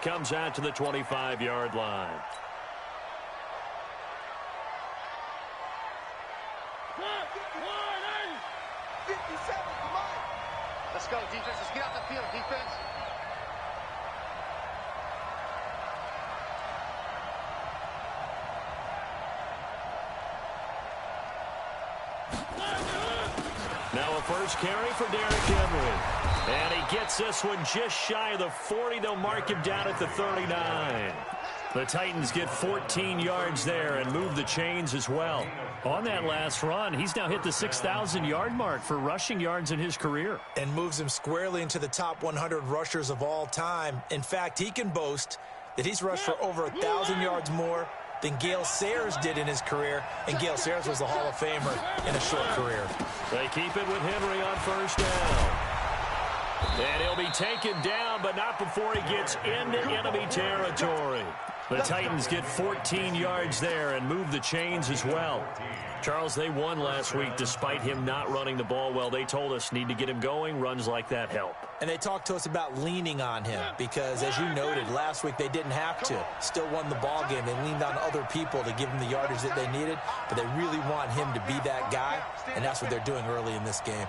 Comes out to the 25-yard line. Let's go, defense. Let's get out the field, defense. Now a first carry for Derrick Henry. And he gets this one just shy of the 40. They'll mark him down at the 39. The Titans get 14 yards there and move the chains as well. On that last run, he's now hit the 6,000-yard mark for rushing yards in his career. And moves him squarely into the top 100 rushers of all time. In fact, he can boast that he's rushed for over 1,000 yards more than Gale Sayers did in his career, and Gale Sayers was a Hall of Famer in a short career. They keep it with Henry on first down. And he'll be taken down, but not before he gets into enemy territory. The Titans get 14 yards there and move the chains as well. Charles, they won last week despite him not running the ball well. They told us need to get him going. Runs like that help. And they talked to us about leaning on him because, as you noted, last week they didn't have to. Still won the ball game. They leaned on other people to give him the yardage that they needed, but they really want him to be that guy, and that's what they're doing early in this game.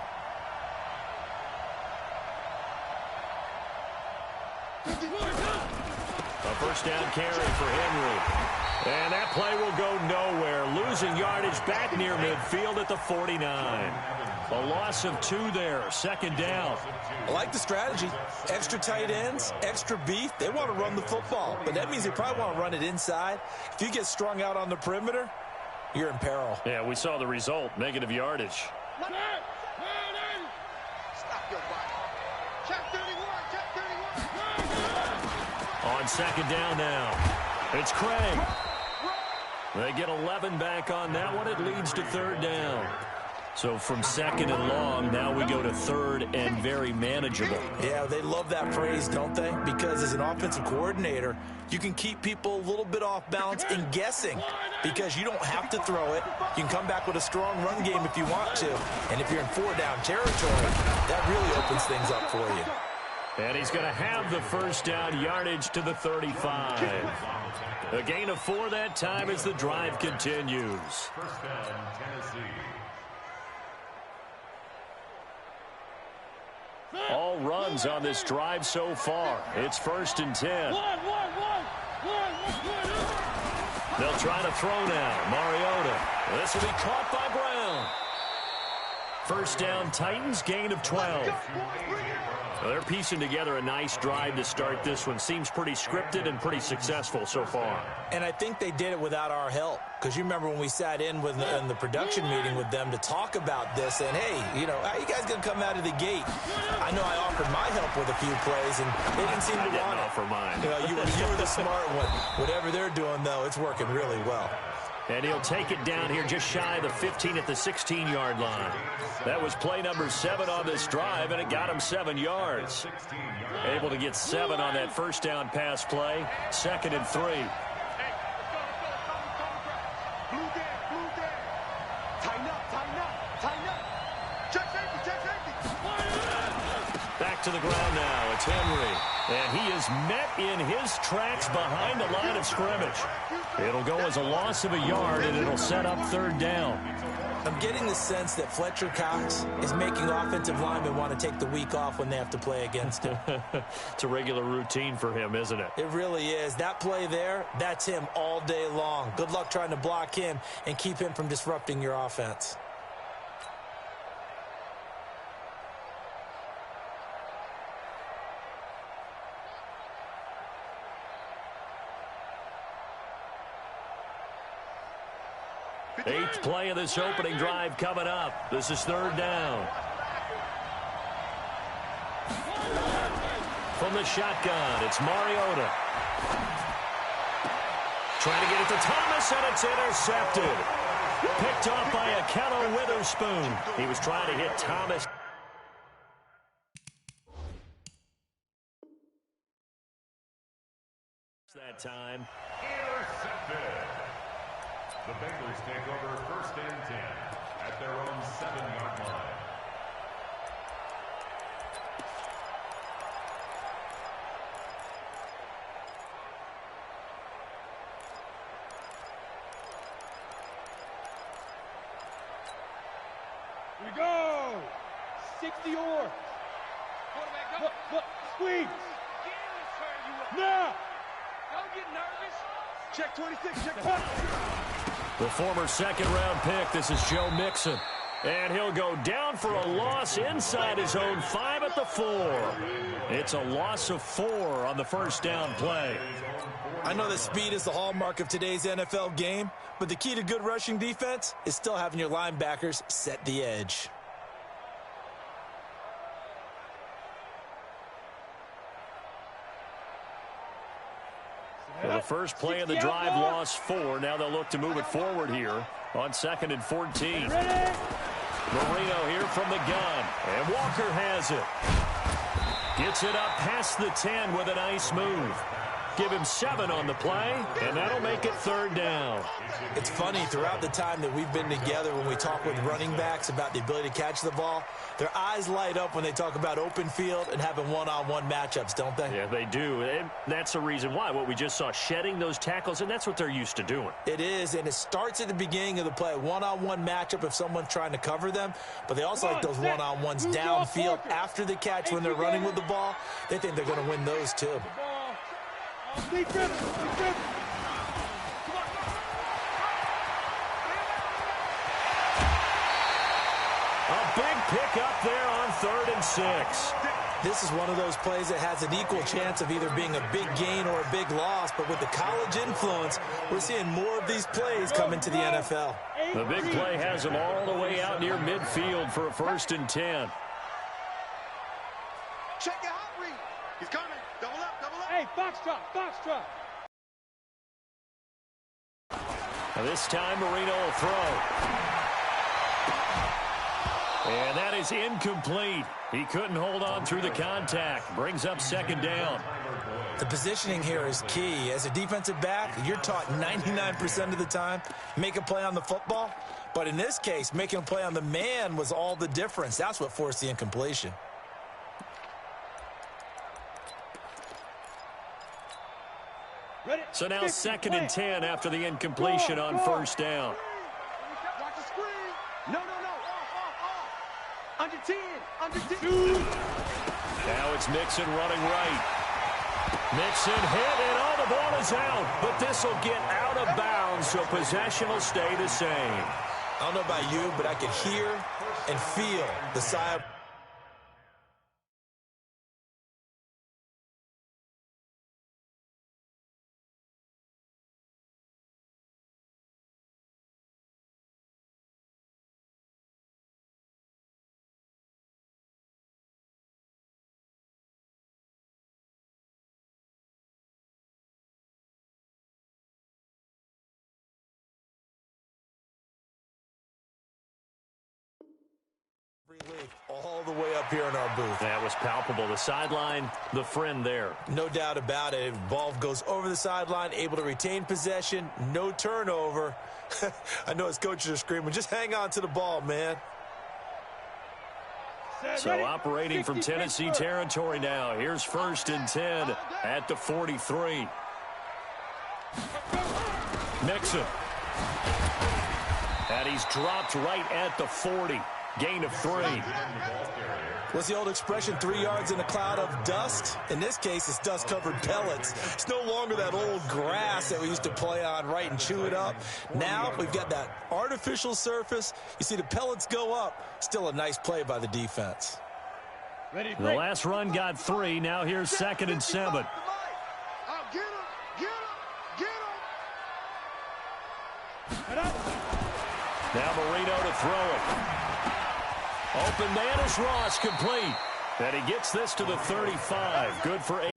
A first down carry for Henry. And that play will go nowhere. Losing yardage back near midfield at the 49. A loss of 2 there. Second down. I like the strategy. Extra tight ends, extra beef. They want to run the football, but that means they probably want to run it inside. If you get strung out on the perimeter, you're in peril. Yeah, we saw the result. Negative yardage. Stop your body. Check 31, check 31. On second down now. It's Craig. They get 11 back on that one. It leads to third down. So from second and long, now we go to third and very manageable. Yeah, they love that phrase, don't they? Because as an offensive coordinator, you can keep people a little bit off balance and guessing because you don't have to throw it. You can come back with a strong run game if you want to. And if you're in 4-down territory, that really opens things up for you. And he's going to have the first down yardage to the 35. A gain of 4 that time as the drive continues. First down, Tennessee. All runs on this drive so far. It's 1st and 10. They'll try to throw now. Mariota. This will be caught by Brown. First down, Titans, gain of 12. Well, they're piecing together a nice drive to start this one. Seems pretty scripted and pretty successful so far. And I think they did it without our help. Because you remember when we sat in the production meeting with them to talk about this, and hey, you know, how you guys going to come out of the gate? I know I offered my help with a few plays, and they didn't seem to want it. I didn't offer mine. You know, you were the smart one. Whatever they're doing, though, it's working really well. And he'll take it down here just shy of the 15 at the 16-yard line. That was play number 7 on this drive, and it got him 7 yards. Able to get 7 on that first down pass play. 2nd and 3. Back to the ground now. It's Henry. And he is met in his tracks behind the line of scrimmage. It'll go as a loss of a yard, and it'll set up third down. I'm getting the sense that Fletcher Cox is making offensive linemen want to take the week off when they have to play against him. It's a regular routine for him, isn't it? It really is. That play there, that's him all day long. Good luck trying to block him and keep him from disrupting your offense. Eighth play of this opening drive coming up. This is third down. From the shotgun, it's Mariota. Trying to get it to Thomas, and it's intercepted. Picked off by Akello Witherspoon. He was trying to hit Thomas. That time. Intercepted. The Bengals take over 1st and 10 at their own 7-yard line. 60 or. Quarterback, go. Look, squeeze. Now. Don't get nervous. Check 26, check. The former second-round pick, this is Joe Mixon. And he'll go down for a loss inside his own 5 at the 4. It's a loss of 4 on the first down play. I know that speed is the hallmark of today's NFL game, but the key to good rushing defense is still having your linebackers set the edge. Well, the first play of the drive lost 4. Now they'll look to move it forward here on 2nd and 14. Marino here from the gun. And Walker has it. Gets it up past the 10 with a nice move. Give him 7 on the play, and that'll make it 3rd down. It's funny, throughout the time that we've been together, when we talk with running backs about the ability to catch the ball, their eyes light up when they talk about open field and having one-on-one matchups, don't they? Yeah, they do. And that's the reason why. What we just saw, shedding those tackles, and that's what they're used to doing. It is, and it starts at the beginning of the play. One-on-one matchup if someone's trying to cover them, but they also like those one-on-ones downfield after the catch when they're running with the ball. They think they're going to win those too. Defense. A big pickup there on 3rd and 6. This is one of those plays that has an equal chance of either being a big gain or a big loss, but with the college influence, we're seeing more of these plays come into the NFL. The big play has them all the way out near midfield for a 1st and 10. Check your hot read. He's coming. Double up. Hey, foxtrot. Now this time Marino will throw. And that is incomplete. He couldn't hold on through the contact. Brings up 2nd down. The positioning here is key. As a defensive back, you're taught 99% of the time, make a play on the football. But in this case, making a play on the man was all the difference. That's what forced the incompletion. So now 2nd and 10 after the incompletion on 1st down. Watch the screen. No. Off. Under 10. Now it's Mixon running right. Mixon hit, and the ball is out. But this will get out of bounds, so possession will stay the same. I don't know about you, but I could hear and feel the sigh of... relief all the way up here in our booth. That was palpable. The sideline, the friend there. No doubt about it. Ball goes over the sideline, able to retain possession, no turnover. I know his coaches are screaming, just hang on to the ball, man. So operating from Tennessee territory now. Here's 1st and 10 at the 43. Mixon. And he's dropped right at the 40. Gain of 3. What's the old expression, 3 yards in a cloud of dust? In this case, it's dust-covered pellets. It's no longer that old grass that we used to play on, right, and chew it up. Now we've got that artificial surface. You see the pellets go up. Still a nice play by the defense. The last run got 3. Now here's 2nd and 7. Get him. Now Marino to throw it. Open man is Ross, complete. And he gets this to the 35. Good for 8.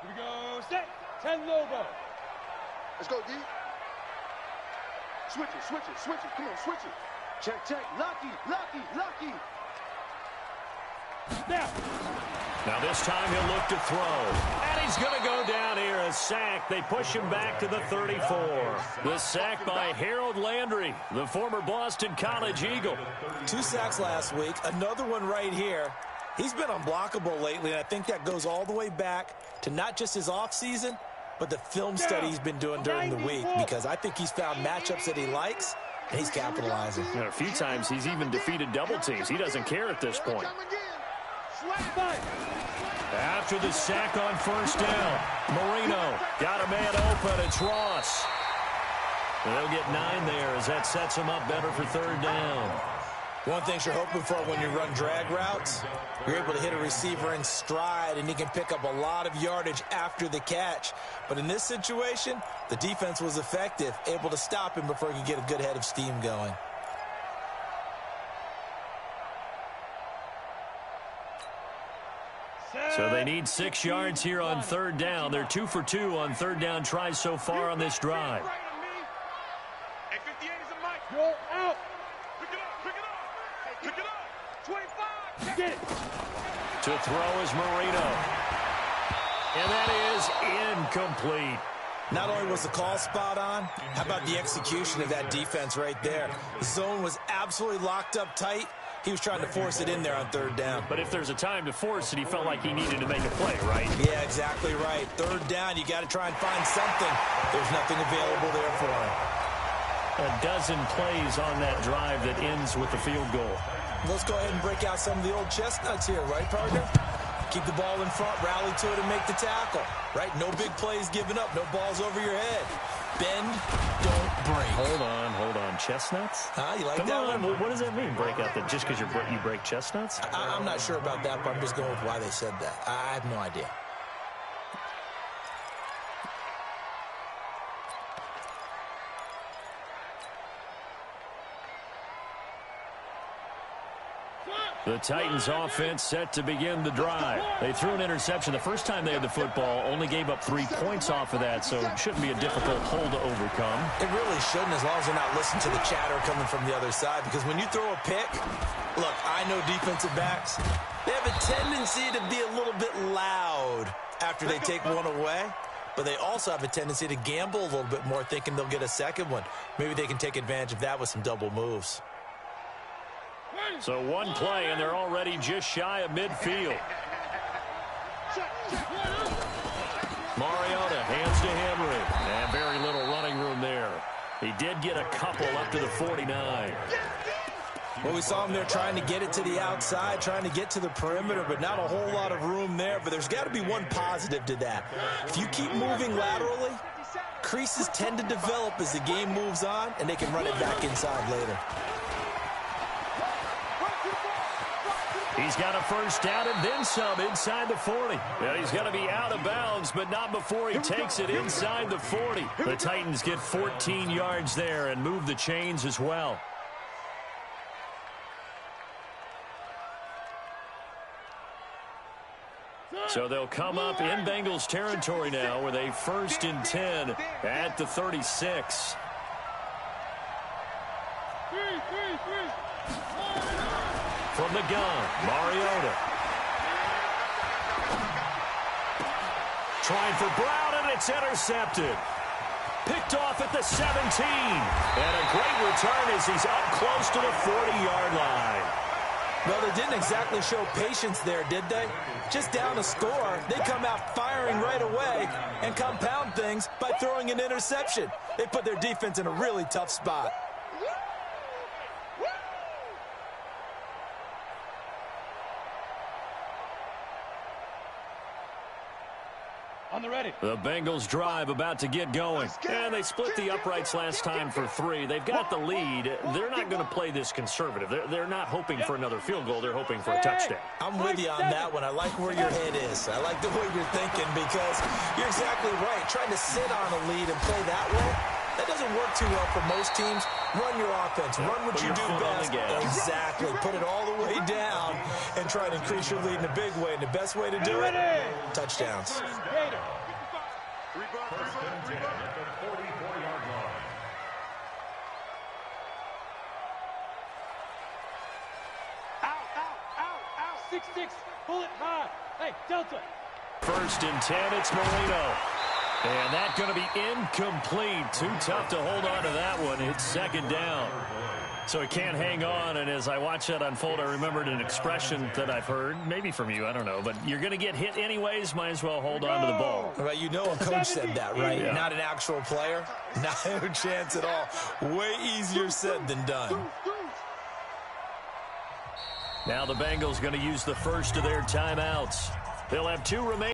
Here we go, set. 10 Lobo. Let's go, D. Switch it. Come on, switch it. Check. Lucky. Now. Now this time he'll look to throw. And he's going to go down here. A sack. They push him back to the 34. The sack by Harold Landry, the former Boston College Eagle. 2 sacks last week. Another one right here. He's been unblockable lately, and I think that goes all the way back to not just his offseason, but the film study he's been doing during the week, because I think he's found matchups that he likes, and he's capitalizing. A few times he's even defeated double teams. He doesn't care at this point. After the sack on first down, Marino got a man open. It's Ross. They'll get 9 there as that sets him up better for third down. One thing you're hoping for when you run drag routes, you're able to hit a receiver in stride, and he can pick up a lot of yardage after the catch. But in this situation, the defense was effective, able to stop him before he could get a good head of steam going. So they need 6 yards here on third down. They're 2 for 2 on third down tries so far on this drive. Go out. Pick it up. 25. Get it. To throw is Marino. And that is incomplete. Not only was the call spot on, how about the execution of that defense right there? The zone was absolutely locked up tight. He was trying to force it in there on third down. But if there's a time to force it, he felt like he needed to make a play, right? Yeah, exactly right. Third down, you got to try and find something. There's nothing available there for him. A dozen plays on that drive that ends with the field goal. Let's go ahead and break out some of the old chestnuts here, right, partner? Keep the ball in front, rally to it, and make the tackle, right? No big plays given up, no balls over your head. Bend, don't break. Hold on. Chestnuts? Huh? You like Come that on. one? What does that mean, break out? That just because you break chestnuts? I'm not sure about that, but I'm just going with why they said that. I have no idea. The Titans offense set to begin the drive. They threw an interception the first time they had the football, only gave up 3 points off of that, so it shouldn't be a difficult hole to overcome. It really shouldn't, as long as they're not listening to the chatter coming from the other side, because when you throw a pick, look, I know defensive backs, they have a tendency to be a little bit loud after they take one away, but they also have a tendency to gamble a little bit more, thinking they'll get a second one. Maybe they can take advantage of that with some double moves. So one play, and they're already just shy of midfield. Mariota hands to Henry. And very little running room there. He did get a couple up to the 49. Well, we saw him there trying to get it to the outside, trying to get to the perimeter, but not a whole lot of room there. But there's got to be one positive to that. If you keep moving laterally, creases tend to develop as the game moves on, and they can run it back inside later. He's got a first down and then some inside the 40. Yeah, he's going to be out of bounds, but not before he takes it inside the 40. The Titans get 14 yards there and move the chains as well. So they'll come up in Bengals territory now with a 1st and 10 at the 36. From the gun, Mariota. Trying for Brown, and it's intercepted. Picked off at the 17. And a great return as he's up close to the 40-yard line. Well, they didn't exactly show patience there, did they? Just down a score, they come out firing right away and compound things by throwing an interception. They put their defense in a really tough spot. On the ready. The Bengals drive about to get going. And they split the uprights last time for 3. They've got the lead. They're not going to play this conservative. They're not hoping for another field goal. They're hoping for a touchdown. I'm with you on that one. I like where your head is. I like the way you're thinking, because you're exactly right. Trying to sit on a lead and play that way, that doesn't work too well for most teams. Run your offense. Run what you do best. Exactly. Put it all the way down and try to increase your lead in a big way. And the best way to do it, touchdowns. First and 10 at the 44-yard line. 6-6. Pull it high. Hey, Delta. 1st and 10, it's Marino. And that's going to be incomplete. Too tough to hold on to that one. It's 2nd down. So he can't hang on, and as I watch that unfold, I remembered an expression that I've heard, maybe from you, I don't know, but you're going to get hit anyways, might as well hold on to the ball. Well, you know a coach said that, right? Yeah. Not an actual player. No chance at all. Way easier said than done. Now the Bengals going to use the first of their timeouts. They'll have 2 remaining.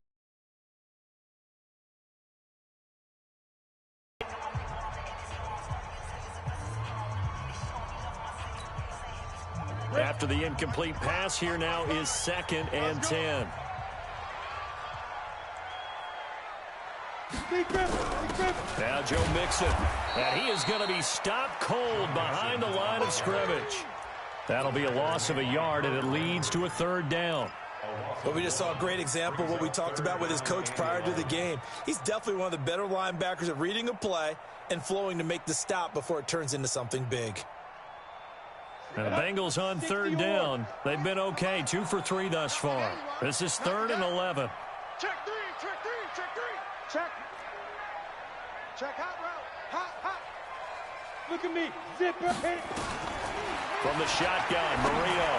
After the incomplete pass, here now is 2nd and 10. Now Joe Mixon. And he is going to be stopped cold behind the line of scrimmage. That'll be a loss of a yard, and it leads to a 3rd down. Well, we just saw a great example of what we talked about with his coach prior to the game. He's definitely one of the better linebackers at reading a play and flowing to make the stop before it turns into something big. And the Bengals on 3rd down. They've been okay, 2 for 3 thus far. This is 3rd and 11. Check 3, check 3, check 3. Check. Check hot route. Hot, hot. Look at me. Zipper. Hit. From the shotgun, Marino.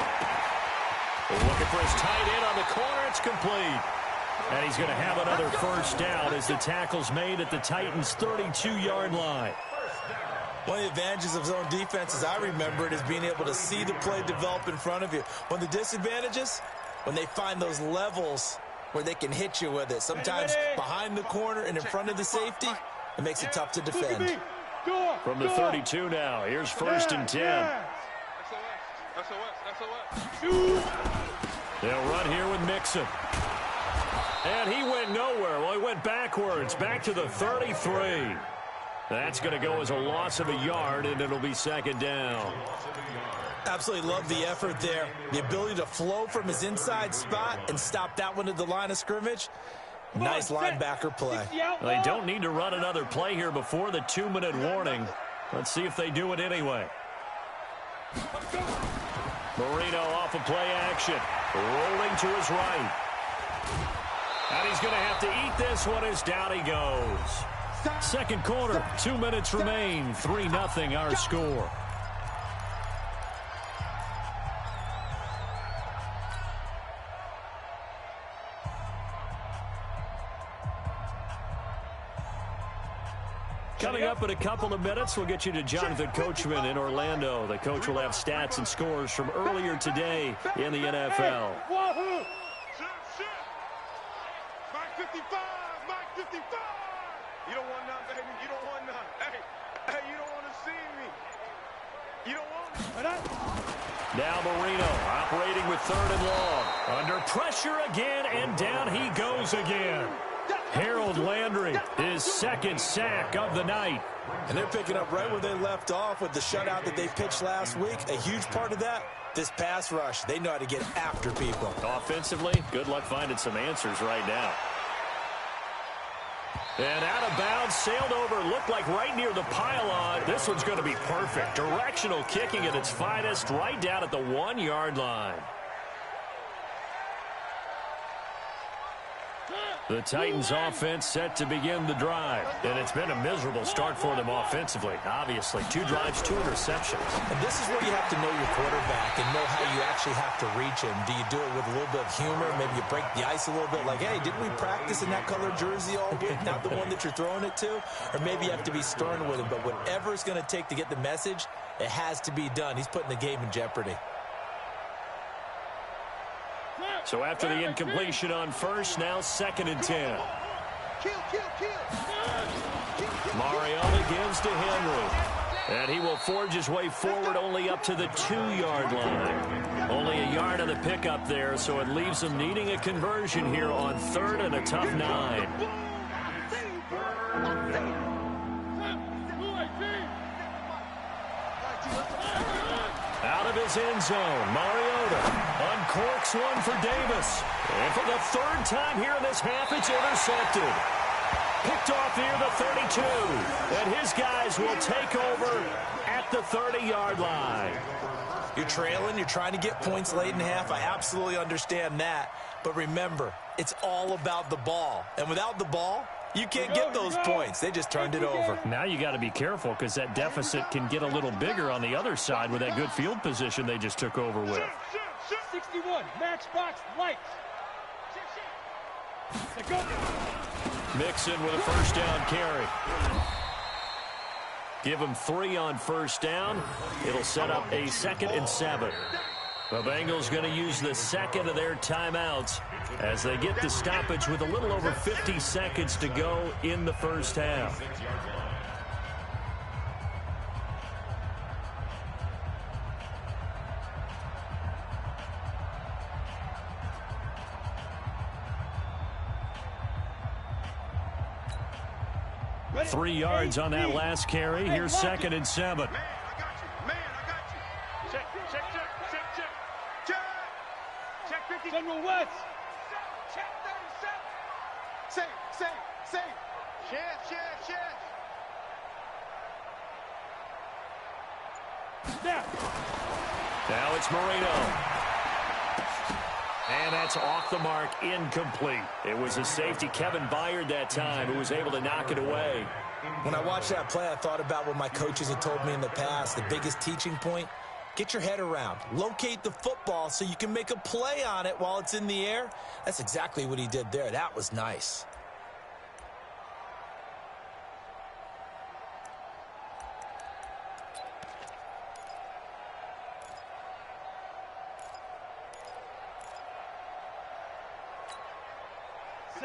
Looking for his tight end on the corner. It's complete. And he's going to have another 1st down as the tackle's made at the Titans' 32-yard line. One of the advantages of zone defense, as I remember it, is being able to see the play develop in front of you. One of the disadvantages, when they find those levels where they can hit you with it. Sometimes behind the corner and in front of the safety, it makes it tough to defend. From the 32 now, here's 1st and 10. They'll run here with Mixon. And he went nowhere. Well, he went backwards, back to the 33. That's going to go as a loss of a yard, and it'll be 2nd down. Absolutely love the effort there. The ability to flow from his inside spot and stop that one at the line of scrimmage. Nice linebacker play. They don't need to run another play here before the 2-minute warning. Let's see if they do it anyway. Marino off of play action. Rolling to his right. And he's going to have to eat this one as down he goes. 2nd quarter, 2 minutes remain. 3-0 our score. Coming up in a couple of minutes, we'll get you to Jonathan Coachman in Orlando. The coach will have stats and scores from earlier today in the NFL. Mike 55, Mike 55. You don't want none, baby. You don't want none. Hey, you don't want to see me. You don't want it. Now Marino operating with 3rd and long. Under pressure again, and down he goes again. Harold Landry, his 2nd sack of the night. And they're picking up right where they left off with the shutout that they pitched last week. A huge part of that, this pass rush. They know how to get after people. Offensively, good luck finding some answers right now. And out of bounds, sailed over, looked like right near the pylon. This one's going to be perfect. Directional kicking at its finest, right down at the 1-yard line. The Titans offense set to begin the drive. And it's been a miserable start for them offensively. Obviously, 2 drives, 2 interceptions. And this is where you have to know your quarterback and know how you actually have to reach him. Do you do it with a little bit of humor? Maybe you break the ice a little bit like, hey, didn't we practice in that color jersey all week? Not the one that you're throwing it to? Or maybe you have to be stern with him. But whatever it's going to take to get the message, it has to be done. He's putting the game in jeopardy. So after the incompletion on 1st, now 2nd and 10. Mariota gives to Henry. And he will forge his way forward only up to the 2-yard line. Only a yard of the pickup there, so it leaves him needing a conversion here on 3rd and a tough 9. Out of his end zone, Mariota uncorks one for Davis. And for the 3rd time here in this half, it's intercepted. Picked off near the 32. And his guys will take over at the 30-yard line. You're trailing, you're trying to get points late in half. I absolutely understand that. But remember, it's all about the ball. And without the ball, you can't get those points. They just turned it over. Now you got to be careful because that deficit can get a little bigger on the other side with that good field position they just took over with. 61, matchbox, lights. Mixon with a first down carry. Give him 3 on first down. It'll set up a 2nd and 7. The Bengals going to use the second of their timeouts as they get the stoppage with a little over 50 seconds to go in the first half. Ready? 3 yards on that last carry. Here's 2nd and 7. Man, I got you. Man, I got you. Check, check, check, check, check. Check. Check 50. General West. Check 37. Say. Chance. Snap. Now it's Marino. And that's off the mark, incomplete. It was a safety, Kevin Byard, that time, who was able to knock it away. When I watched that play, I thought about what my coaches had told me in the past. The biggest teaching point, get your head around. Locate the football so you can make a play on it while it's in the air. That's exactly what he did there. That was nice.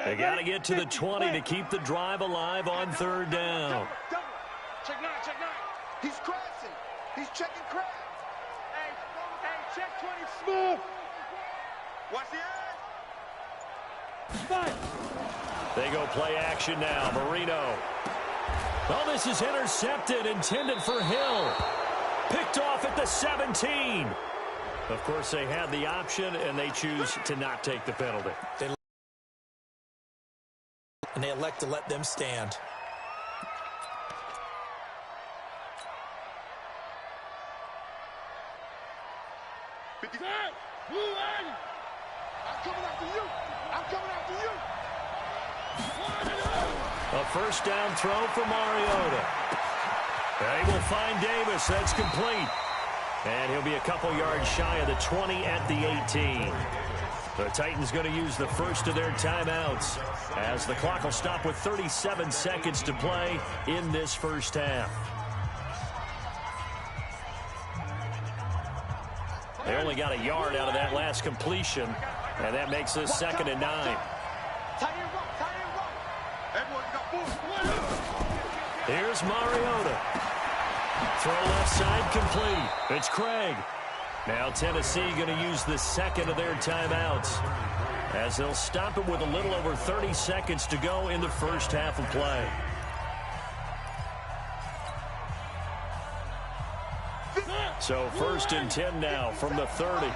They got to get to the 20 to keep the drive alive on 3rd down. Double. Check 9. He's crashing. He's checking crash. Hey, check 20. Smooth. Watch the eyes. 5. They go play action now. Marino. Oh, this is intercepted, intended for Hill. Picked off at the 17. Of course, they had the option, and they choose to not take the penalty. And they elect to let them stand. A first down throw for Mariota. They will find Davis. That's complete. And he'll be a couple yards shy of the 20 at the 18. The Titans going to use the first of their timeouts as the clock will stop with 37 seconds to play in this first half. They only got a yard out of that last completion, and that makes this 2nd and 9. Here's Mariota. Throw left side complete. It's Craig. Now Tennessee going to use the second of their timeouts as they'll stop it with a little over 30 seconds to go in the first half of play. So 1st and 10 now from the 30.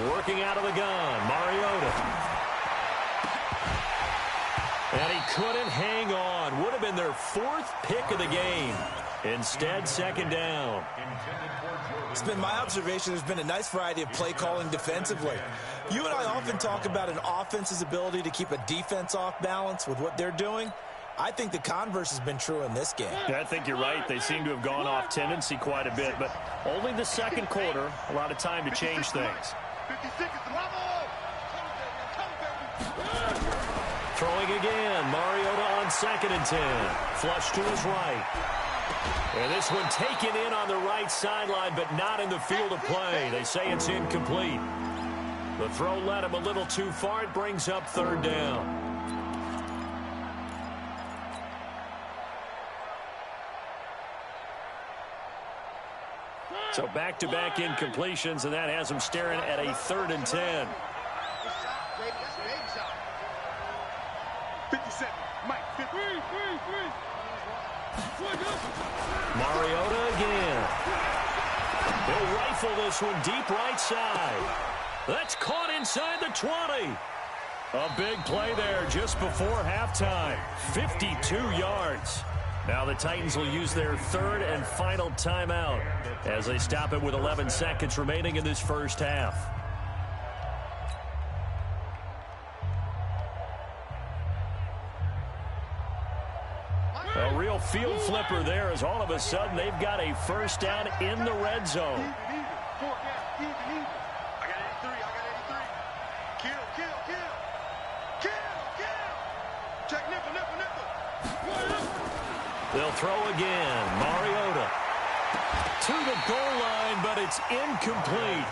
Working out of the gun, Mariota. And he couldn't hang on. Would have been their 4th pick of the game. Instead, 2nd down. It's been my observation there's been a nice variety of play calling defensively. You and I often talk about an offense's ability to keep a defense off balance with what they're doing. I think the converse has been true in this game. Yeah, I think you're right. They seem to have gone off tendency quite a bit, but only the 2nd quarter, a lot of time to change things. 56 is level. Throwing again, Mariota on 2nd and 10. Flush to his right. And this one taken in on the right sideline, but not in the field of play. They say it's incomplete. The throw led him a little too far. It brings up 3rd down. So back-to-back incompletions, and that has him staring at a 3rd and 10. 57. Mike, 53. Mariota again. He'll rifle this one deep right side. That's caught inside the 20. A big play there just before halftime. 52 yards. Now the Titans will use their third and final timeout as they stop it with 11 seconds remaining in this first half. A real field flipper there as all of a sudden they've got a first down in the red zone. I got 83. Kill. Check nickel. They'll throw again. Mariota to the goal line, but it's incomplete.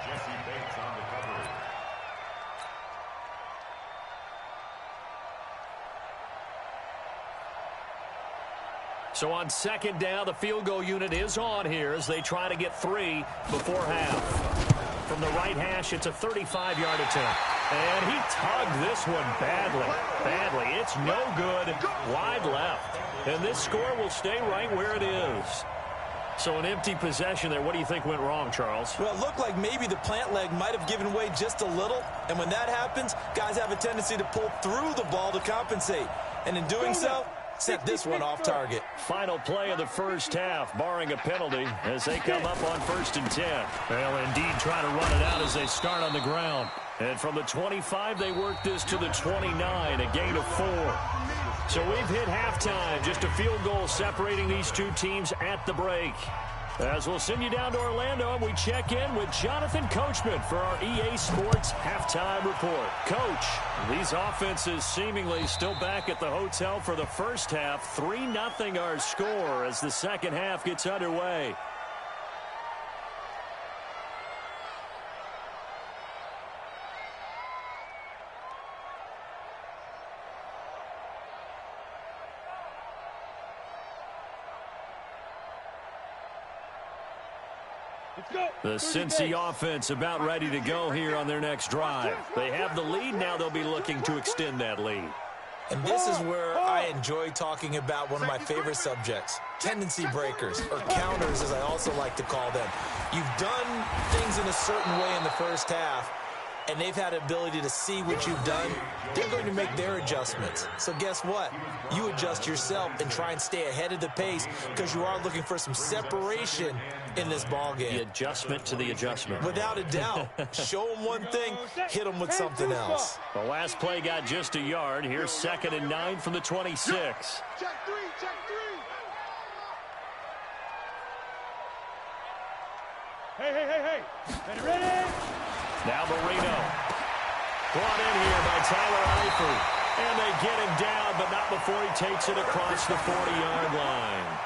Jesse Bates on the coverage. So on second down, the field goal unit is on here as they try to get 3 before half. From the right hash, it's a 35-yard attempt. And he tugged this one badly. It's no good. Wide left. And this score will stay right where it is. So an empty possession there. What do you think went wrong, Charles? Well, it looked like maybe the plant leg might have given way just a little. And when that happens, guys have a tendency to pull through the ball to compensate. And in doing so, set this one off target. Final play of the first half, barring a penalty, as they come up on 1st and 10. They'll indeed try to run it out as they start on the ground. And from the 25, they work this to the 29, a gain of 4. So we've hit halftime, just a field goal separating these two teams at the break. As we'll send you down to Orlando, and we check in with Jonathan Coachman for our EA Sports Halftime Report. Coach, these offenses seemingly still back at the hotel for the first half. 3-0 our score as the second half gets underway. The Cincy offense about ready to go here on their next drive. They have the lead now. They'll be looking to extend that lead. And this is where I enjoy talking about one of my favorite subjects, tendency breakers, or counters as I also like to call them. You've done things in a certain way in the first half, and they've had the ability to see what you've done. They're going to make their adjustments. So guess what? You adjust yourself and try and stay ahead of the pace because you are looking for some separation in this ball game. The adjustment to the adjustment. Without a doubt. Show them one thing, hit them with something else. The last play got just a yard. Here's 2nd and 9 from the 26. Check 3. Hey. Ready? Now Marino. Brought in here by Tyler Eifert. And they get him down, but not before he takes it across the 40-yard line.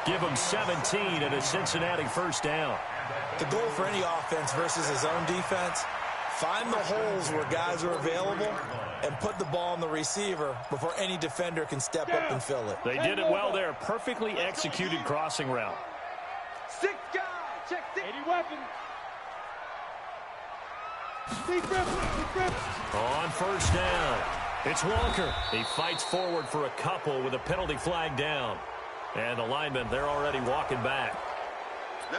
Give him 17 and a Cincinnati first down. The goal for any offense versus his own defense, find the holes where guys are available and put the ball on the receiver before any defender can step up and fill it. They did it well there. Perfectly executed crossing route. 6 guys. Check 6. 80 weapons. On first down, it's Walker. He fights forward for a couple with a penalty flag down. And the linemen, they're already walking back.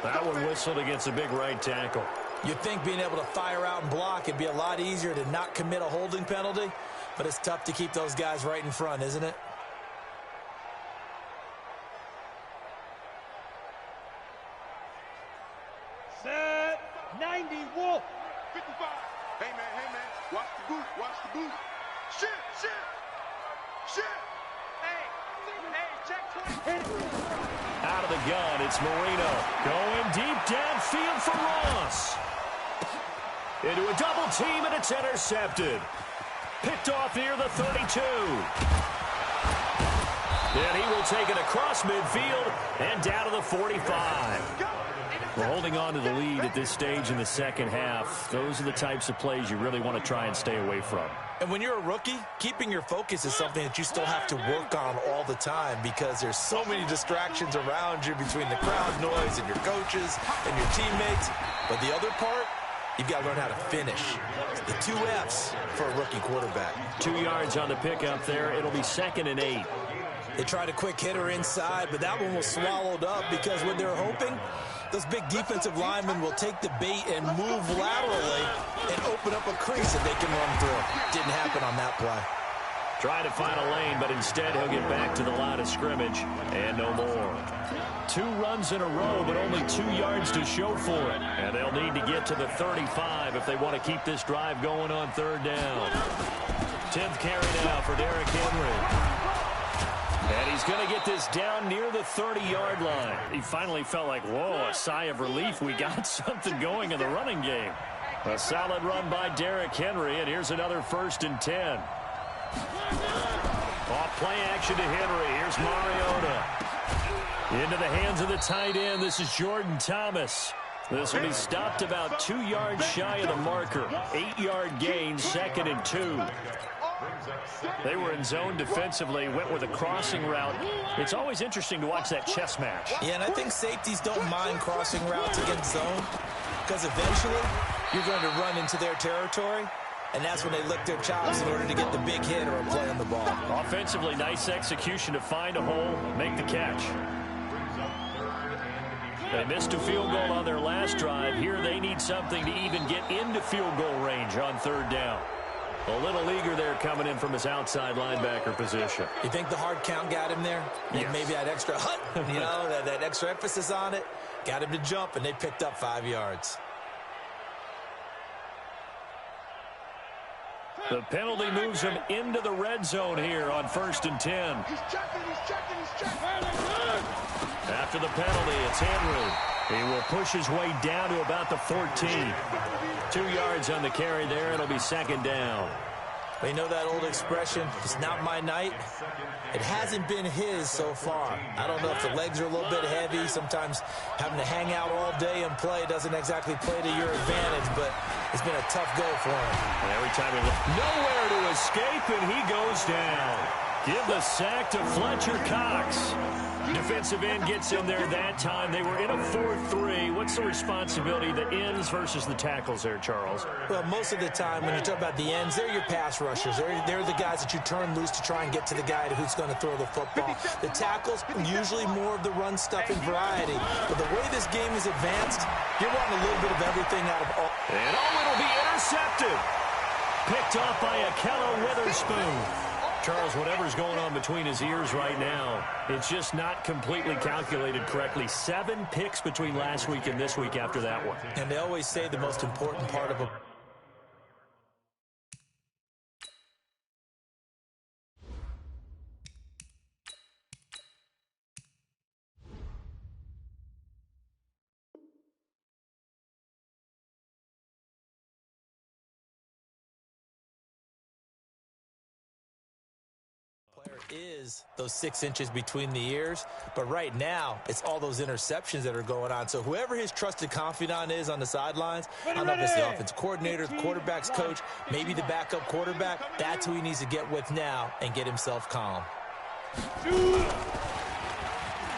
That one whistled against a big right tackle. You'd think being able to fire out and block it'd be a lot easier to not commit a holding penalty, but it's tough to keep those guys right in front, isn't it? Set. 90 Wolf. 55. Hey, man. Watch the boot. Shit. Hey, check 20. Out of the gun, it's Marino. Going deep downfield for Ross. Into a double team, and it's intercepted. Picked off near the 32. Then he will take it across midfield and down to the 45. We're holding on to the lead at this stage in the second half. Those are the types of plays you really want to try and stay away from. And when you're a rookie, keeping your focus is something that you still have to work on all the time because there's so many distractions around you between the crowd noise and your coaches and your teammates. But the other part, you've got to learn how to finish. The 2 F's for a rookie quarterback. 2 yards on the pickup there. It'll be 2nd and 8. They tried a quick hitter inside, but that one was swallowed up because what they're hoping Those big defensive linemen will take the bait and move laterally and open up a crease that they can run through. Didn't happen on that play. Trying to find a lane, but instead he'll get back to the line of scrimmage and no more. 2 runs in a row, but only 2 yards to show for it. And they'll need to get to the 35 if they want to keep this drive going on 3rd down. 10th carry now for Derrick Henry. And he's going to get this down near the 30-yard line. He finally felt like, whoa, a sigh of relief. We got something going in the running game. A solid run by Derrick Henry, and here's another 1st and 10. Off play action to Henry. Here's Mariota. Into the hands of the tight end. This is Jordan Thomas. This will be stopped about 2 yards shy of the marker. 8-yard gain, 2nd and 2. They were in zone defensively, went with a crossing route. It's always interesting to watch that chess match. Yeah, and I think safeties don't mind crossing routes against zone because eventually you're going to run into their territory. And that's when they lick their chops in order to get the big hit or a play on the ball. Offensively, nice execution to find a hole, make the catch. They missed a field goal on their last drive. Here they need something to even get into field goal range on 3rd down. A little eager there coming in from his outside linebacker position. You think the hard count got him there? Yes. Maybe that extra hut, that extra emphasis on it, got him to jump, and they picked up 5 yards. The penalty moves him into the red zone here on 1st and 10. He's checking. After the penalty, it's Henry. He will push his way down to about the 14. 2 yards on the carry there. It'll be 2nd down. But you know that old expression, it's not my night? It hasn't been his so far. I don't know if the legs are a little bit heavy. Sometimes having to hang out all day and play doesn't exactly play to your advantage, but it's been a tough go for him. And every time he looks, nowhere to escape, and he goes down. Give the sack to Fletcher Cox. Defensive end gets in there that time. They were in a 4-3. What's the responsibility, the ends versus the tackles there, Charles? Well, most of the time when you talk about the ends, they're your pass rushers. They're the guys that you turn loose to try and get to the guy who's going to throw the football. The tackles, usually more of the run-stuffing variety. But the way this game is advanced, you're wanting a little bit of everything out of all. And it'll be intercepted. Picked off by Akello Witherspoon. Charles, whatever's going on between his ears right now, it's just not completely calculated correctly. 7 picks between last week and this week after that one. And they always say the most important part of a is those 6 inches between the ears, but right now it's all those interceptions that are going on. So whoever his trusted confidant is on the sidelines, I don't know if it's the offensive coordinator, the quarterback's coach, maybe the backup quarterback, that's who he needs to get with now and get himself calm.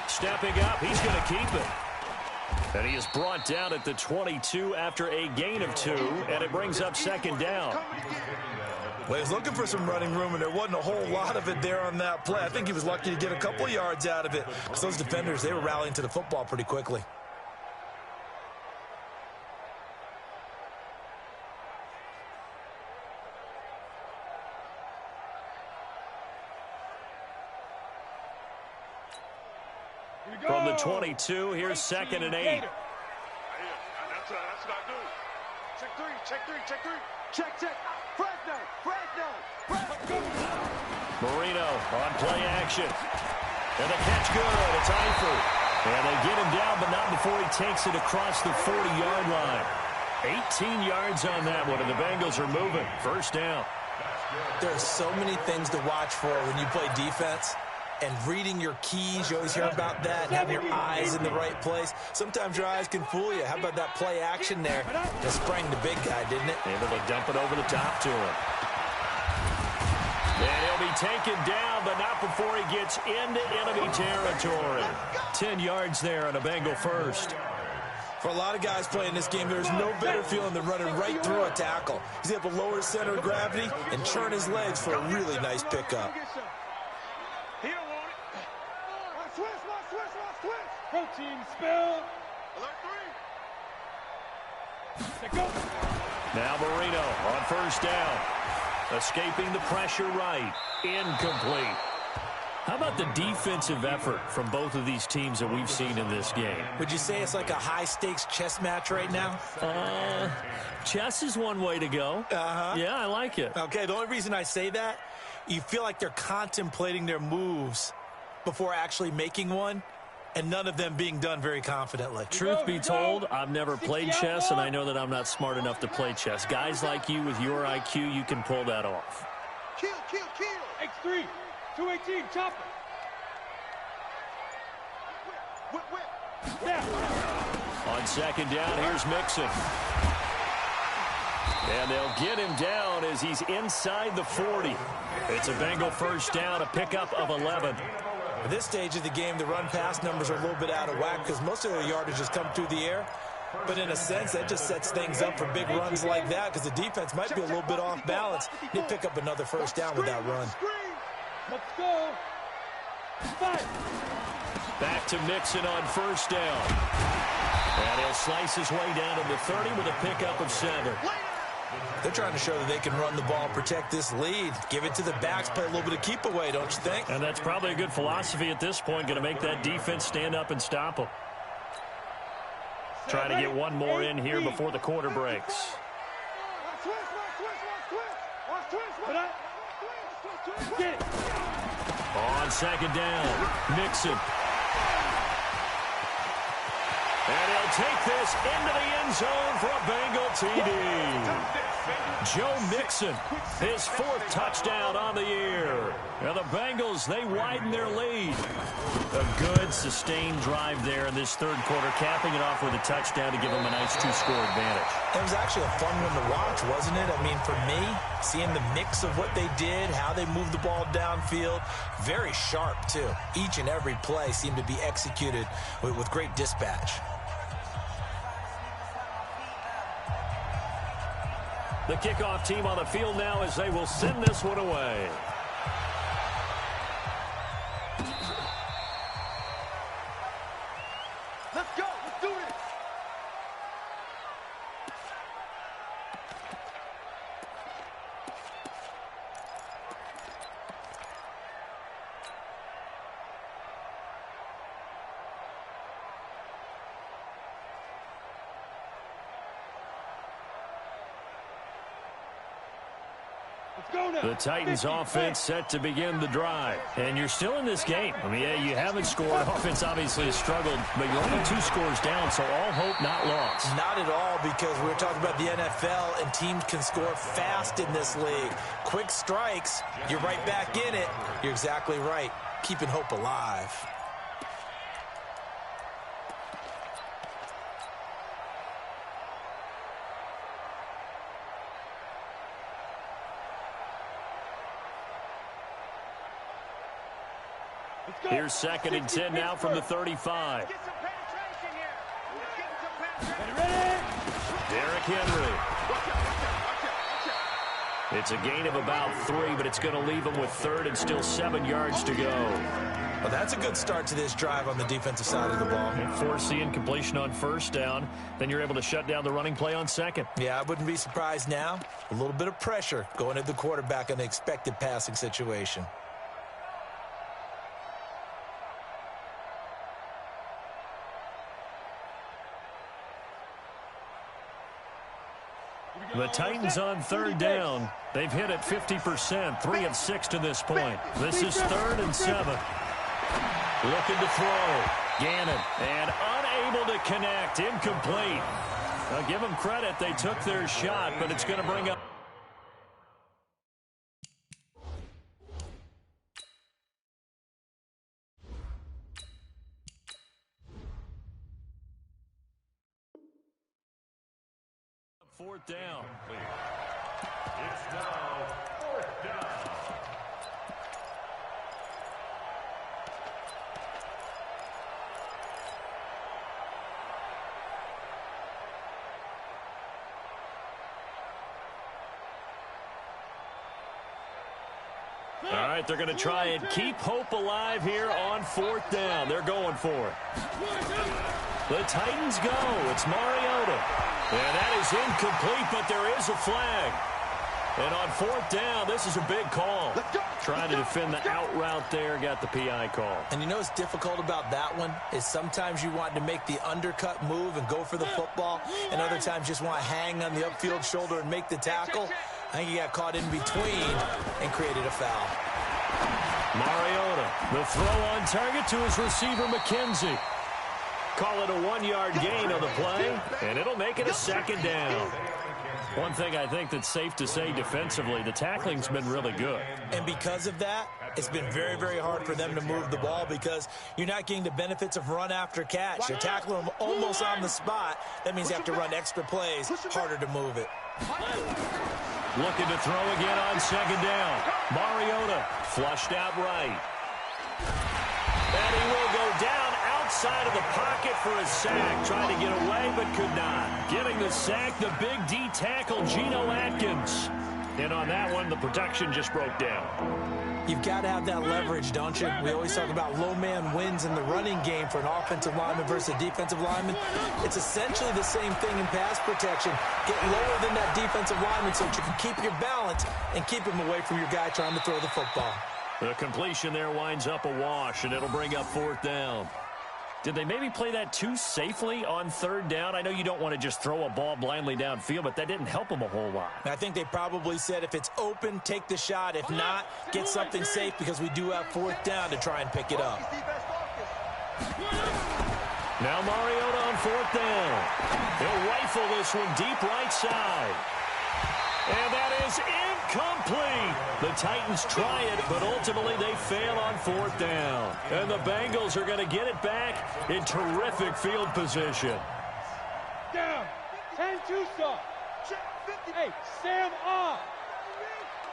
Stepping up, he's going to keep it. And he is brought down at the 22 after a gain of 2, and it brings up 2nd down. Well, he was looking for some running room, and there wasn't a whole lot of it there on that play. I think he was lucky to get a couple yards out of it because those defenders, they were rallying to the football pretty quickly. From the 22, here's 2nd and 8. That's what I do. Check three. Check. Marino on play action. And the catch good. It's Eifert. And they get him down, but not before he takes it across the 40-yard line. 18 yards on that one, and the Bengals are moving. 1st down. There are so many things to watch for when you play defense. And reading your keys, you always hear about that, and having your eyes in the right place. Sometimes your eyes can fool you. How about that play action there? Just sprang the big guy, didn't it? Able to dump it over the top to him. And he'll be taken down, but not before he gets into enemy territory. 10 yards there on a Bengal 1st. For a lot of guys playing this game, there's no better feeling than running right through a tackle. He's able to lower his center of gravity and churn his legs for a really nice pickup. He don't want it. Protein spill. Alert 3. Go. Now Marino on first down. Escaping the pressure right. Incomplete. How about the defensive effort from both of these teams that we've seen in this game? Would you say it's like a high-stakes chess match right now? Chess is one way to go. Yeah, I like it. Okay, the only reason I say that, you feel like they're contemplating their moves before actually making one, and none of them being done very confidently. Truth be told, I've never played chess, and I know that I'm not smart enough to play chess. Guys like you with your IQ, you can pull that off. Kill, kill, kill. X3. 218. Chopper. Whip, whip. Yeah. On second down, here's Mixon. And they'll get him down as he's inside the 40. It's a Bengal first down, a pickup of 11. At this stage of the game, the run-pass numbers are a little bit out of whack because most of their yardage has come through the air. But in a sense, that just sets things up for big runs like that because the defense might be a little bit off balance. He'll pick up another first down with that run. Let's go. 5. Back to Mixon on first down. And he'll slice his way down to the 30 with a pickup of 7. They're trying to show that they can run the ball, protect this lead. Give it to the backs, play a little bit of keep away, don't you think? And that's probably a good philosophy at this point, going to make that defense stand up and stop them. Try to get one more in here before the quarter breaks. On second down, Mixon. And he'll take this into the end zone for a Bengal TD. Joe Mixon, his 4th touchdown on the year. Now the Bengals, they widen their lead. A good, sustained drive there in this third quarter, capping it off with a touchdown to give them a nice 2-score advantage. It was actually a fun one to watch, wasn't it? I mean, for me, seeing the mix of what they did, how they moved the ball downfield, very sharp, too. Each and every play seemed to be executed with great dispatch. The kickoff team on the field now as they will send this one away. Let's go. Let's do this. The Titans offense set to begin the drive. And you're still in this game. I mean, yeah, you haven't scored. Offense obviously has struggled, but you're only 2 scores down, so all hope not lost. Not at all, because we're talking about the NFL, and teams can score fast in this league. Quick strikes, you're right back in it. You're exactly right. Keeping hope alive. Here's 2nd and 10 now from the 35. Get some penetration here. Let's get some penetration. Ready? Derrick Henry. Watch out. It's a gain of about 3, but it's going to leave them with 3rd and still 7 yards to go. Well, that's a good start to this drive on the defensive side of the ball. And force the incompletion on first down. Then you're able to shut down the running play on 2nd. Yeah, I wouldn't be surprised now. A little bit of pressure going at the quarterback in an expected passing situation. The Titans on 3rd down. They've hit it 50%, 3 of 6 to this point. This is 3rd and 7. Looking to throw. Gannon, and unable to connect. Incomplete. I'll give them credit. They took their shot, but it's going to bring up. Fourth down. It's now 4th down. All right, they're going to try and keep hope alive here on 4th down. They're going for it. The Titans go. It's Mariota. And that is incomplete, but there is a flag. And on fourth down, this is a big call. Trying to defend the out route there, got the PI call. And you know what's difficult about that one is sometimes you want to make the undercut move and go for the football, and other times just want to hang on the upfield shoulder and make the tackle. I think he got caught in between and created a foul. Mariota, the throw on target to his receiver, McKenzie. Call it a 1-yard gain on the play, and it'll make it a second down. One thing I think that's safe to say defensively, the tackling's been really good. And because of that, it's been very, very hard for them to move the ball because you're not getting the benefits of run after catch. You're tackling them almost on the spot. That means you have to run extra plays, harder to move it. Looking to throw again on second down. Mariota flushed out right. And he will go down outside of the pocket for a sack. Trying to get away, but could not. Getting the sack, the big D tackle, Geno Atkins. And on that one, the protection just broke down. You've got to have that leverage, don't you? We always talk about low man wins in the running game for an offensive lineman versus a defensive lineman. It's essentially the same thing in pass protection. Get lower than that defensive lineman so that you can keep your balance and keep him away from your guy trying to throw the football. The completion there winds up a wash, and it'll bring up fourth down. Did they maybe play that too safely on third down? I know you don't want to just throw a ball blindly downfield, but that didn't help them a whole lot. I think they probably said if it's open, take the shot. If not, get something safe because we do have fourth down to try and pick it up. Now Mariota on fourth down. He'll rifle this one deep right side. And that is incomplete. The Titans try it, but ultimately they fail on fourth down. And the Bengals are going to get it back in terrific field position. Down. 10-2 stop. Hey, Sam off.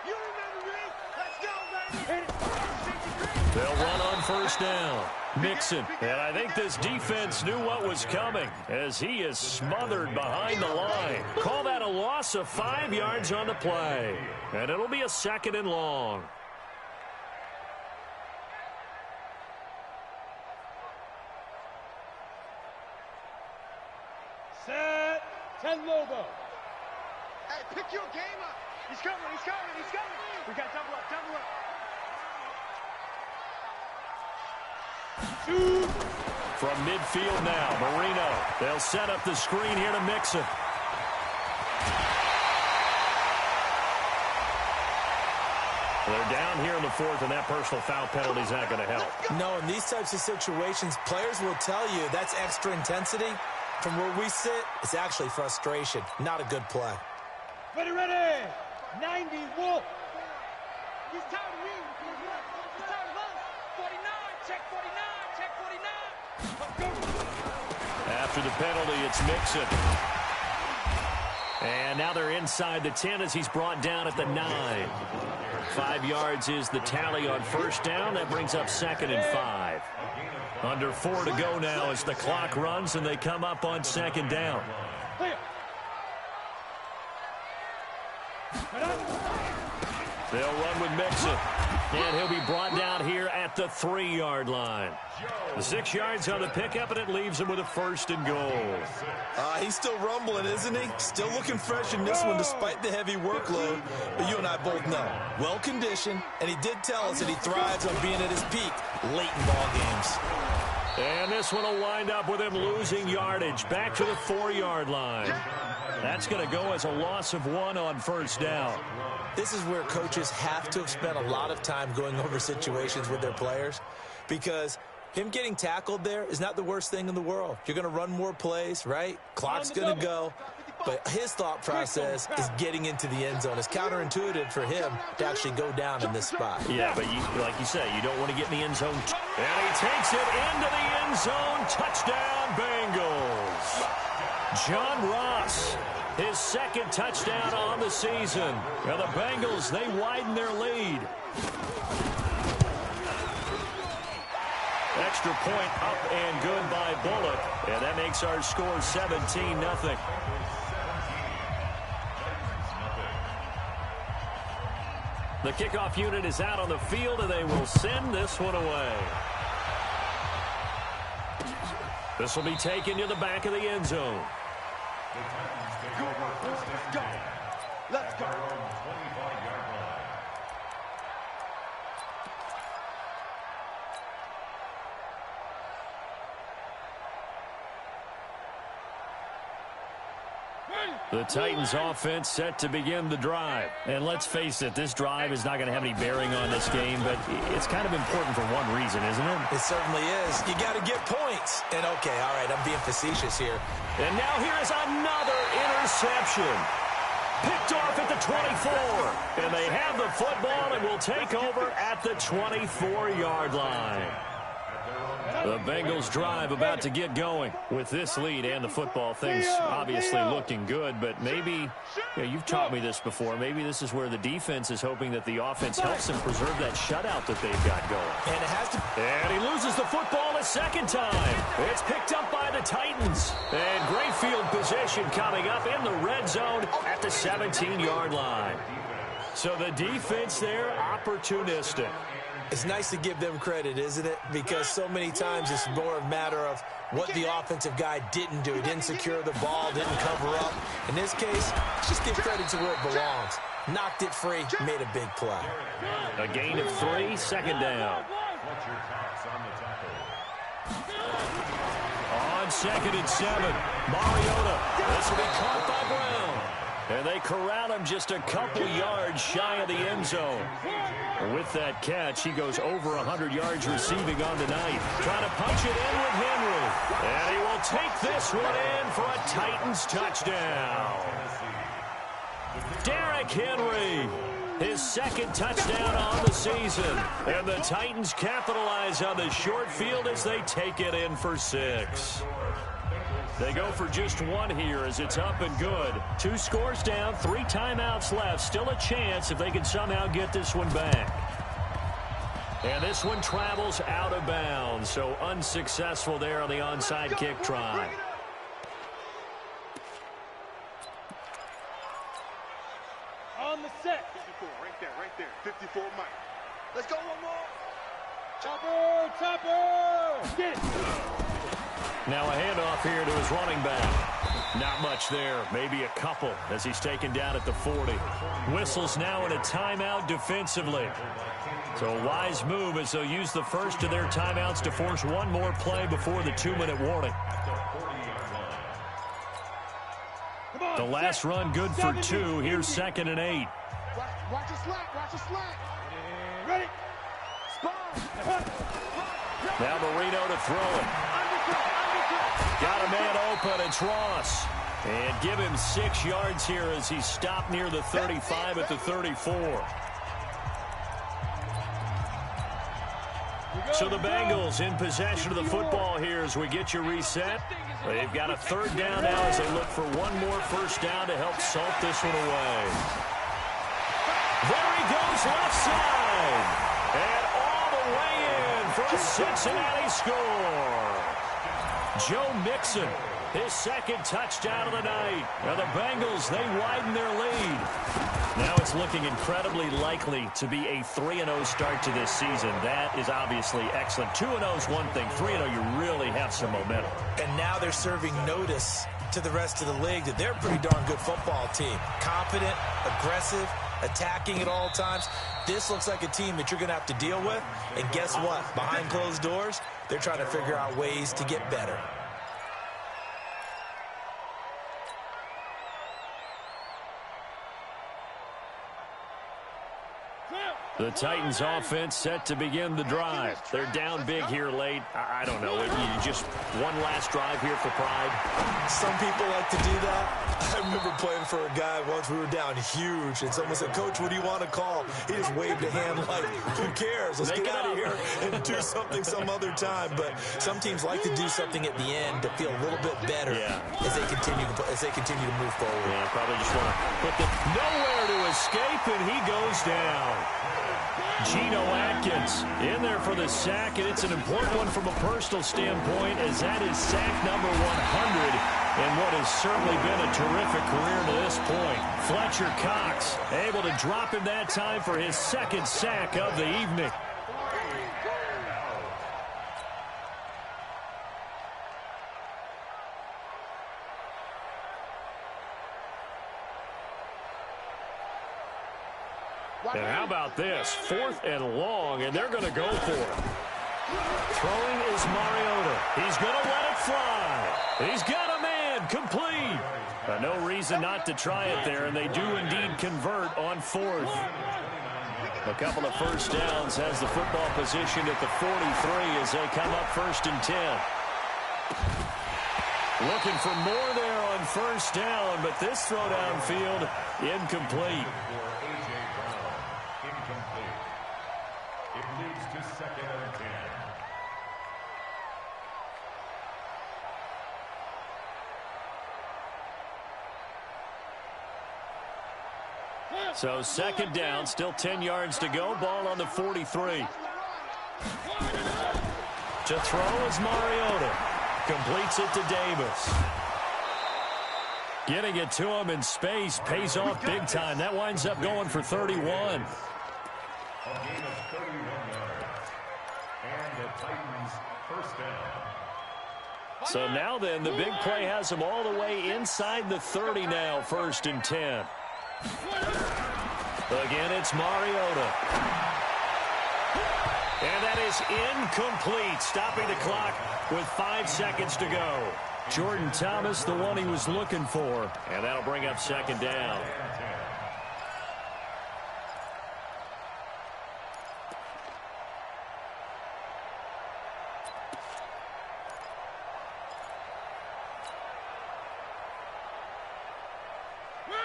You remember me? Let's go, baby. They'll run on first down. Mixon. And I think this defense knew what was coming as he is smothered behind the line. Call that a loss of 5 yards on the play. And it'll be a second and long. Set. 10 Lobo. Hey, pick your game up. He's coming, he's coming, he's coming. We got double up, double up. From midfield now, Marino. They'll set up the screen here to Mixon. They're down here in the fourth, and that personal foul penalty is not going to help. No, in these types of situations, players will tell you that's extra intensity. From where we sit, it's actually frustration. Not a good play. Ready, ready. 90 Wolf. He's tired of me. He's tired of us. 49, check 49, check 49. After the penalty, it's Mixon. And now they're inside the 10 as he's brought down at the 9. 5 yards is the tally on first down. That brings up second and 5. Under 4 to go now as the clock runs and they come up on second down. They'll run with Mixon. And he'll be brought down here at the 3-yard line. 6 yards on the pickup, and it leaves him with a first and goal. He's still rumbling, isn't he? Still looking fresh in this one despite the heavy workload. But you and I both know, well-conditioned, and he did tell us that he thrives on being at his peak late in ball games. And this one will wind up with him losing yardage back to the 4-yard line. That's going to go as a loss of 1 on first down. This is where coaches have to have spent a lot of time going over situations with their players because him getting tackled there is not the worst thing in the world. You're going to run more plays, right? Clock's going to go. But his thought process is getting into the end zone. It's counterintuitive for him to actually go down in this spot. Yeah, but like you say, you don't want to get in the end zone. And he takes it into the end zone. Touchdown, Bengals. John Ross, his second touchdown on the season. Now the Bengals, they widen their lead. Extra point up and good by Bullock. And that makes our score 17-0. The kickoff unit is out on the field, and they will send this one away. This will be taken to the back of the end zone. The Titans take over first and 10. Let's go. At their own 25-yard line. The Titans offense set to begin the drive. And let's face it, this drive is not going to have any bearing on this game, but it's kind of important for one reason, isn't it? It certainly is. You got to get points. And okay, all right, I'm being facetious here. And now here's another interception. Picked off at the 24. And they have the football and will take over at the 24-yard line. The Bengals drive about to get going. With this lead and the football, things obviously looking good, but maybe, you've taught me this before, maybe this is where the defense is hoping that the offense helps them preserve that shutout that they've got going. And it has to... And he loses the football a second time. It's picked up by the Titans. And great field position coming up in the red zone at the 17-yard line. So the defense there, opportunistic. It's nice to give them credit, isn't it? Because so many times it's more a matter of what the offensive guy didn't do. He didn't secure the ball, didn't cover up. In this case, just give credit to where it belongs. Knocked it free, made a big play. A gain of 3, second down. On second and 7, Mariota. This will be caught by Brown. And they corral him just a couple yards shy of the end zone. With that catch, he goes over 100 yards receiving on the night. Trying to punch it in with Henry. And he will take this one in for a Titans touchdown. Derrick Henry, his second touchdown on the season. And the Titans capitalize on the short field as they take it in for 6. They go for just 1 here as it's up and good. 2 scores down, 3 timeouts left. Still a chance if they can somehow get this one back. And this one travels out of bounds, so unsuccessful there on the onside kick try. On the set. 54, right there. 54, Mike. Let's go one more. Chopper! Get it. Now a handoff here to his running back. Not much there, maybe a couple as he's taken down at the 40. Whistles now in a timeout defensively. So a wise move as they'll use the first of their timeouts to force one more play before the 2-minute warning. The last run good for 2. Here's 2nd and 8. Watch your slack. Ready? Now Marino to throw it. Got a man open. It's Ross. And give him 6 yards here as he's stopped near the 35 at the 34. So the Bengals in possession of the football here as we get you reset. They've got a 3rd down now as they look for one more first down to help salt this one away. There he goes left side. And all the way in for a Cincinnati score. Joe Mixon, his 2nd touchdown of the night. Now the Bengals, they widen their lead. Now it's looking incredibly likely to be a 3-0 start to this season. That is obviously excellent. 2-0 is one thing. 3-0, you really have some momentum. And now they're serving notice to the rest of the league that they're a pretty darn good football team. Confident, aggressive, attacking at all times. This looks like a team that you're going to have to deal with. And guess what? Behind closed doors, they're trying to figure out ways to get better. The Titans offense set to begin the drive. They're down big here late. I don't know. Just one last drive here for pride. Some people like to do that. I remember playing for a guy once. We were down huge, and someone said, "Coach, what do you want to call?" He just waved a hand like, "Who cares? Let's get out of here and do something some other time." But some teams like to do something at the end to feel a little bit better as they continue to move forward. Yeah, probably just want to put them nowhere to escape, and he goes down. Geno Atkins in there for the sack, and it's an important one from a personal standpoint as that is sack number 100 in what has certainly been a terrific career to this point. Fletcher Cox able to drop him that time for his 2nd sack of the evening. And how about this? 4th and long, and they're going to go for it. Throwing is Mariota. He's going to let it fly. He's got a man. Complete. No reason not to try it there, and they do indeed convert on 4th. A couple of first downs, has the football position at the 43 as they come up 1st and 10. Looking for more there on 1st down, but this throw downfield incomplete. It leads to 2nd and 10. So 2nd down, still 10 yards to go. Ball on the 43. To throw is Mariota. Completes it to Davis. Getting it to him in space pays off big time. That winds up going for 31. A gain of 31 yards. And the Titans 1st down. So now then, the big play has them all the way inside the 30 now, 1st and 10. Again, it's Mariota. And that is incomplete, stopping the clock with 5 seconds to go. Jordan Thomas, the one he was looking for. And that'll bring up 2nd down.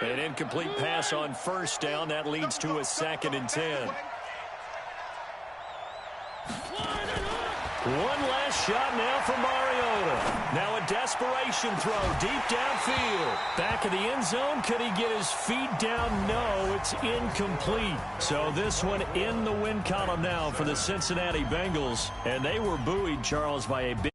An incomplete pass on 1st down. That leads to a 2nd and 10. One last shot now for Mariota. Now a desperation throw deep downfield. Back of the end zone. Could he get his feet down? No, it's incomplete. So this one in the win column now for the Cincinnati Bengals. And they were buoyed, Charles, by a big